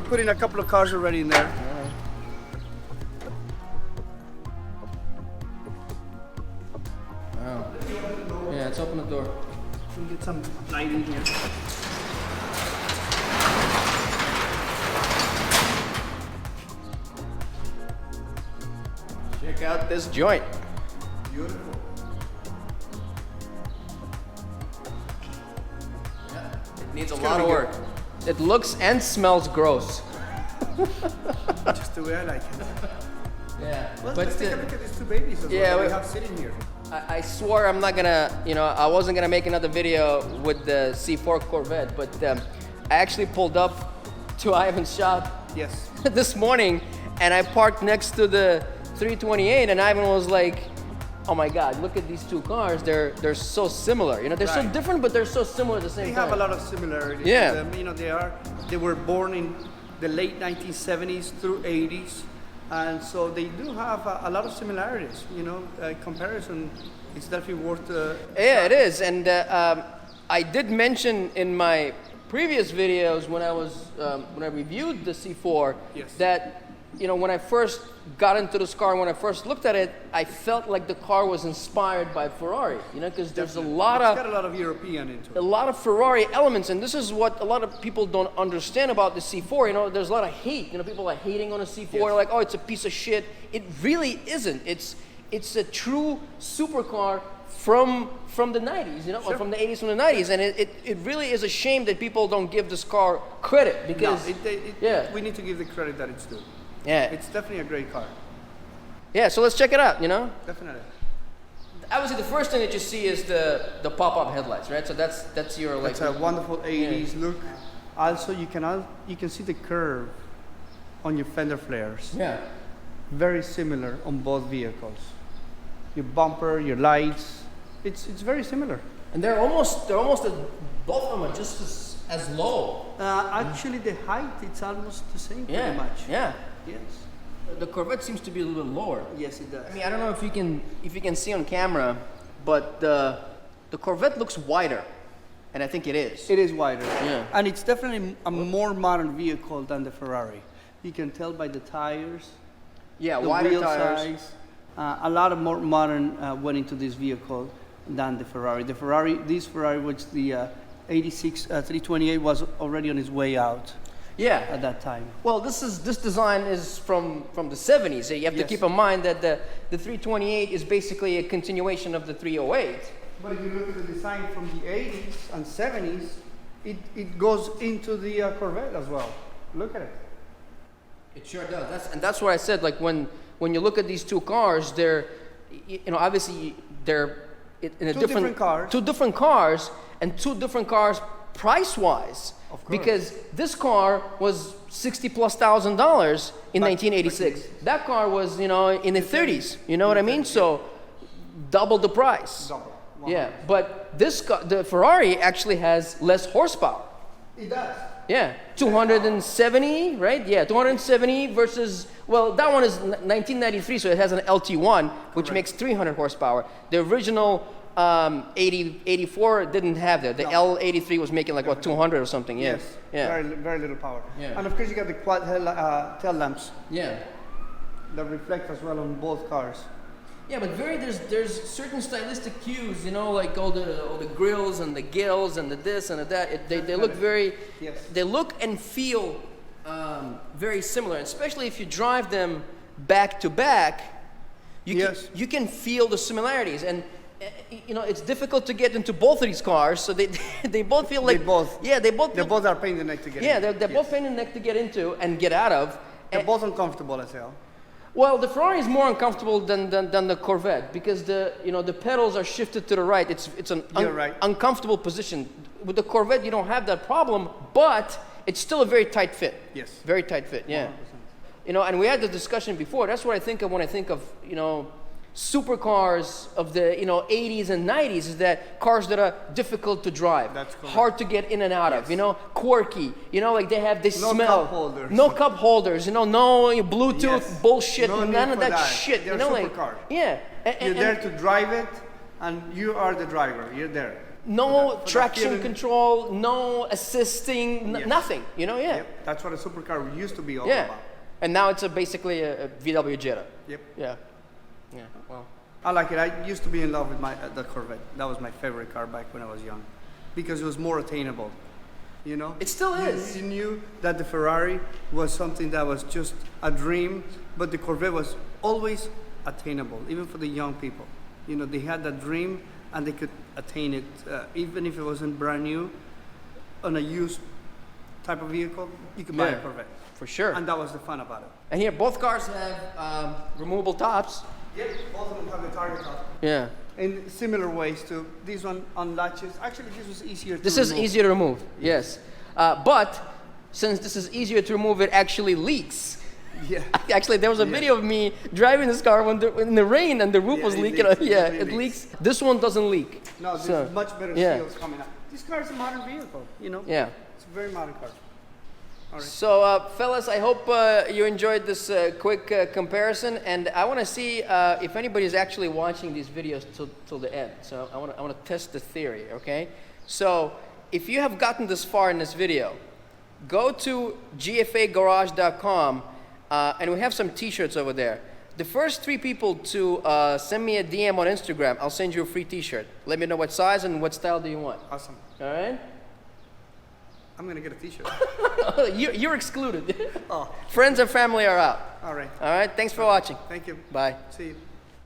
putting a couple of cars already in there. Wow. Yeah, let's open the door. We'll get some lighting here. Check out this joint. Beautiful. Yeah, it needs a lot of work. It looks and smells gross. Just the way I like it. Yeah, Well, but let's take a look at these two babies as yeah, well that we have sitting here. I swore I'm not gonna, I wasn't gonna make another video with the C4 Corvette, but I actually pulled up to Ivan's shop Yes. this morning, and I parked next to the 328, and Ivan was like, "Oh my God, look at these two cars! They're so similar. They're so Right. different, but they're so similar at the same They time." have a lot of similarities. Yeah. They were born in the late 1970s through 80s, and so they do have a lot of similarities. Comparison is definitely worth. Yeah, it is, and I did mention in my previous videos when I reviewed the C4 Yes. that when I first got into this car, when I first looked at it, I felt like the car was inspired by Ferrari, because there's Definitely. a lot It's of got a lot of European into a it. lot of Ferrari elements, and this is what a lot of people don't understand about the C4. There's a lot of hate. People are hating on a C4, Yes. like, oh, it's a piece of shit. It really isn't. It's a true supercar from the 90s, or Sure. from the 80s, from the 90s, and it really is a shame that people don't give this car credit because yeah, we need to give the credit that it's due. yeah, It's definitely a great car. yeah. So let's check it out. Definitely. Obviously, the first thing that you see is the pop-up headlights, right? So that's your like. It's a wonderful 80s look. Also, you can see the curve on your fender flares. Yeah. Very similar on both vehicles. Your bumper, your lights, it's very similar. And they're almost both of them are just as low. Actually, the height it's almost the same Yeah. pretty much. Yeah. Yes. The Corvette seems to be a little bit lower. Yes, it does. I mean, I don't know if you can see on camera, but the Corvette looks wider, and I think it is. It is wider. Yeah. And it's definitely a more modern vehicle than the Ferrari. You can tell by the tires. Yeah, The wider wheel tires. size. A lot of more modern went into this vehicle than the Ferrari. This Ferrari, which the 86 328 was already on its way out Yeah. at that time. Well, this design is from the 70s. So you have to Yes. keep in mind that the 328 is basically a continuation of the 308. But if you look at the design from the 80s and 70s, it goes into the Corvette as well. Look at it. It sure does. That's why I said, like, when you look at these two cars, they're, obviously they're in a different cars. Two different cars, and two different cars price-wise. Of course. Because this car was $60,000+ in 1986. That car was, in the 30s. You know what I mean? So double the price. Double. Yeah, but this car, the Ferrari actually has less horsepower. It does. Yeah, 270, right? Yeah, 270 versus, well, that one is 1993, so it has an LT1, which Correct. makes 300 horsepower. The original 84 didn't have that. The No. L83 was making like, what, 200 or something? Yeah. Yes. Yeah. Very little power. Yeah. And of course, you got the quad tail lamps Yeah. that reflect as well on both cars. Yeah, but there's certain stylistic cues, like all the grills and the gills and the this and the that. They look very, Yes. they look and feel very similar, especially if you drive them back to back. Yes. You can feel the similarities, and it's difficult to get into both of these cars, so they they both feel like They both- yeah they both They feel, both are pain in the neck to get yeah in. they're both pain in the neck to get into and get out of. They're And- both uncomfortable as hell. well, the Ferrari is more uncomfortable than the Corvette because the pedals are shifted to the right. It's an You're right. uncomfortable position. With the Corvette, you don't have that problem, but it's still a very tight fit. Yes. Very tight fit. Yeah. 100%. And we had the discussion before. That's what I think of when I think of supercars of the 80s and 90s. Is that cars that are difficult to drive, That's correct. hard to get in and out of. Quirky. Like they have this No smell. cup holders. No cup holders. No Bluetooth Yes. bullshit. No None need of for that, that. shit. They're like supercars. yeah. You're there to drive it, and you are the driver. You're there. No for that traction feeling. control, no assisting, Yes. nothing. You know, yeah. Yep, that's what a supercar used to be all Yeah. about. And now it's basically a VW Jetta. Yep. Yeah. Yeah. Well. I like it. I used to be in love with the Corvette. That was my favorite car back when I was young, because it was more attainable. You know. It still You- is. You knew that the Ferrari was something that was just a dream, but the Corvette was always attainable, even for the young people. You know, they had that dream and they could attain it, even if it wasn't brand new. On a used type of vehicle, you could buy Yeah. a Corvette, For sure. and that was the fun about it. And here, both cars have removable tops. Yep, both of them have the target top. Yeah. In similar ways to this one on latches. Actually, this was easier to This is remove. easier to remove. Yes. But since this is easier to remove, it actually leaks. Yeah. Actually, there was a video of me driving this car in the rain and the roof Yeah, was it leaking. leaks. It Yeah, really it leaks. leaks. This one doesn't leak. No, there's So, much better yeah. seals coming out. This car is a modern vehicle, you know? Yeah. It's a very modern car. All right. So, fellas, I hope you enjoyed this quick comparison, and I want to see if anybody's actually watching these videos till the end. So, I want to test the theory. Okay. So, if you have gotten this far in this video, go to gfagarage.com, and we have some T-shirts over there. The first 3 people to send me a DM on Instagram, I'll send you a free T-shirt. Let me know what size and what style do you want. Awesome. All right. I'm going to get a t-shirt. You're excluded. Oh, Friends and family are out. all right. All right. Thanks for watching. Thank you. Bye. See you.